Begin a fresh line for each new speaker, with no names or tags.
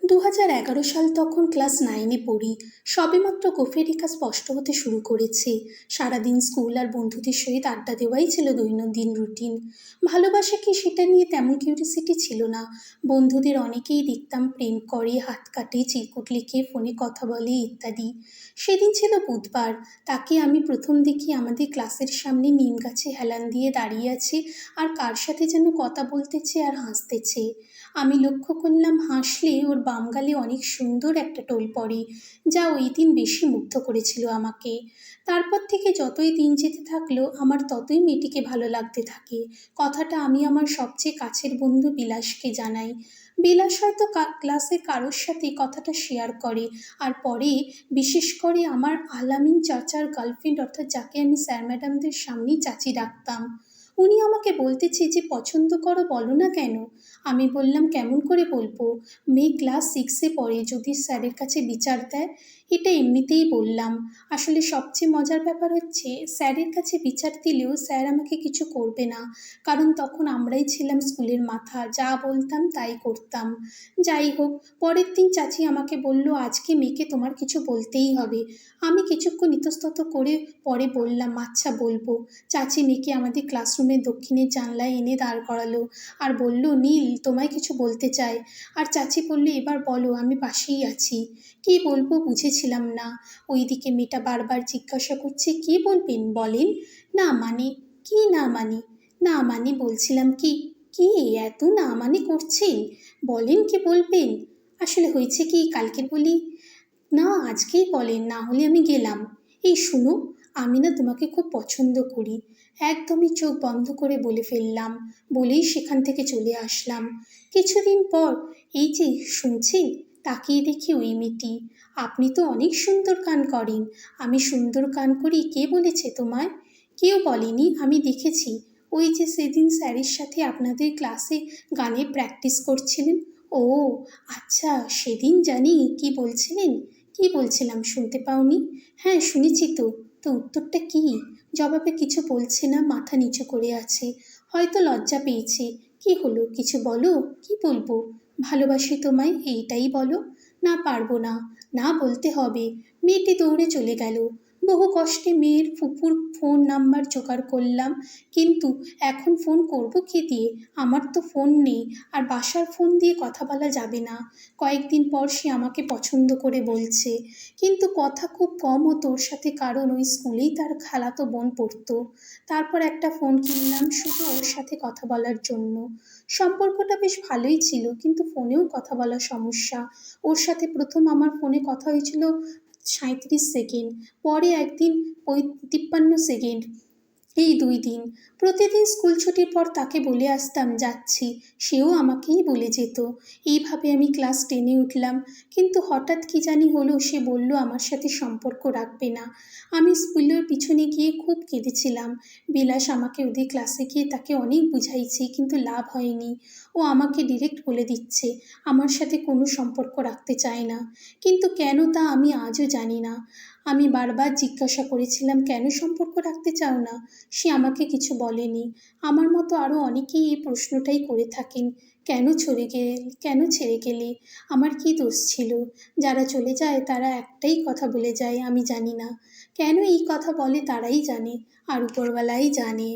2011 সাল তখন ক্লাস 9-এ পড়ি। সবেমাত্র গোফেরিকা স্পষ্ট হতে শুরু করেছে। সারাদিন স্কুল আর বন্ধুদের সহিত আড্ডা দেওয়াই ছিল দৈনন্দিন রুটিন। ভালোবাসা কি সেটা নিয়ে তেমন কিউরিসিটি ছিল না। বন্ধুদের অনেকেই দেখতাম প্রেম করে, হাত কাটে, চিরকুট লিখে, ফোনে কথা বলে ইত্যাদি। সেদিন ছিল বুধবার। তাকে আমি প্রথম দেখি আমাদের ক্লাসের সামনে নিম গাছে হেলান দিয়ে দাঁড়িয়ে আছে আর কার সাথে যেন কথা বলতেছে আর হাসতেছে। আমি লক্ষ্য করলাম হাসলে ওর বাম গালে অনেক সুন্দর একটা টোল পড়ে, যা ওই দিন বেশি মুগ্ধ করেছিল আমাকে। তারপর থেকে যতই দিন যেতে থাকলো আমার ততই মেয়েটিকে ভালো লাগতে থাকে। কথাটা আমি আমার সবচেয়ে কাছের বন্ধু বিলাসকে জানাই। বিলাস হয়তো ক্লাসে কারোর সাথে কথাটা শেয়ার করে, আর পরে বিশেষ করে আমার আলামিন চাচার গার্লফ্রেন্ড, অর্থাৎ যাকে আমি স্যার ম্যাডামদের সামনেই চাচি ডাকতাম। উনি আমাকে বলতেছে যে পছন্দ করো, বলো না কেন। আমি বললাম কেমন করে বলবো, মেয়ে ক্লাস 6-এ পড়ে, যদি স্যারের কাছে বিচার দেয়। এটা এমনিতেই বললাম। আসলে সবচেয়ে মজার ব্যাপার হচ্ছে স্যারের কাছে বিচার দিলেও স্যার আমাকে কিছু করবে না, কারণ তখন আমরাই ছিলাম স্কুলের মাথা, যা বলতাম তাই করতাম। যাই হোক, পরের দিন চাচি আমাকে বলল আজকে মেয়েকে তোমার কিছু বলতেই হবে। আমি কিছুক্ষণ ইতস্তত করে পরে বললাম আচ্ছা বলবো। চাচি মেয়েকে আমাদের ক্লাসরুমের দক্ষিণের জানলায় এনে দাঁড় করালো আর বলল নীল তোমায় কিছু বলতে চায়। আর চাচি বলল এবার বলো, আমি পাশেই আছি। কি বলবো বুঝেছিলাম না। ওইদিকে মেয়েটা বারবার জিজ্ঞাসা করছে কি বলবেন বলেন। না মানে কি না মানে, না মানে বলছিলাম কি, কি এত না মানে করছেন, বলেন কি বলবেন। আসলে হয়েছে কি কালকে বলি, না আজকেই বলেন, না হলে আমি গেলাম। এই শুনো, আমি না তোমাকে খুব পছন্দ করি। একদমই চোখ বন্ধ করে বলে ফেললাম। বলেই সেখান থেকে চলে আসলাম। কিছুদিন পর এই যে শুনছেন, তাকিয়ে দেখি ওই মেয়েটি। আপনি তো অনেক সুন্দর গান করেন। আমি সুন্দর গান করি কে বলেছে তোমায়? কেউ বলেনি, আমি দেখেছি। ওই যে সেদিন স্যারের সাথে আপনাদের ক্লাসে গানের প্র্যাকটিস করছিলেন। ও আচ্ছা, সেদিন জানি কি বলছিলেন। কি বলছিলাম শুনতে পাওনি? হ্যাঁ শুনেছি তো। তো উত্তরটা কি? জবাবে কিছু বলছে না, মাথা নিচু করে আছে। হয়তো লজ্জা পেয়েছে। কি হলো, কিছু বলো। কি বলবো? ভালোবাসি তোমায়, এইটাই বলো। না পারবো না। না বলতে হবে। মেয়েটি দৌড়ে চলে গেল। বহু কষ্টে মেয়ের ফুপুর ফোন নাম্বার জোগাড় করলাম, কিন্তু এখন ফোন করব কি দিয়ে? আমার তো ফোন নেই, আর বাসার ফোন দিয়ে কথা বলা যাবে না। কয়েকদিন পর সে আমাকে পছন্দ করে বলছে, কিন্তু কথা খুব কম হতো ওর সাথে, কারণ ওই স্কুলেই তার খালাতো বোন পড়তো। তারপর একটা ফোন কিনলাম শুধু ওর সাথে কথা বলার জন্য। সম্পর্কটা বেশ ভালোই ছিল, কিন্তু ফোনেও কথা বলা সমস্যা। ওর সাথে প্রথম আমার ফোনে কথা হয়েছিল 37 সেকেন্ড, পরে একদিন 53 সেকেন্ড। এই 2 দিন প্রতিদিন স্কুল ছুটির পর তাকে বলে আসতাম যাচ্ছি, সেও আমাকেই বলে যেত। এইভাবে আমি ক্লাস 10-এ উঠলাম, কিন্তু হঠাৎ কি জানি হলো, সে বলল আমার সাথে সম্পর্ক রাখবে না। আমি স্কুলের পিছনে গিয়ে খুব কেঁদেছিলাম। বিলাস আমাকে ওদের ক্লাসে গিয়ে তাকে অনেক বুঝাইছি, কিন্তু লাভ হয়নি। ও আমাকে ডিরেক্ট বলে দিচ্ছে আমার সাথে কোনো সম্পর্ক রাখতে চায় না। কিন্তু কেন তা আমি আজও জানি না। আমি বারবার জিজ্ঞাসা করেছিলাম কেন সম্পর্ক রাখতে চাও না। সে আমাকে কিছু বলেনি। আমার মতো আরও অনেকেই এই প্রশ্নটাই করে থাকেন, কেন ছেড়ে গেলে? আমার কি দোষ ছিল? যারা চলে যায় তারা একটাই কথা বলে যায়, আমি জানি না। কেন এই কথা বলে তারাই জানে, আর উপরওয়ালাই জানে।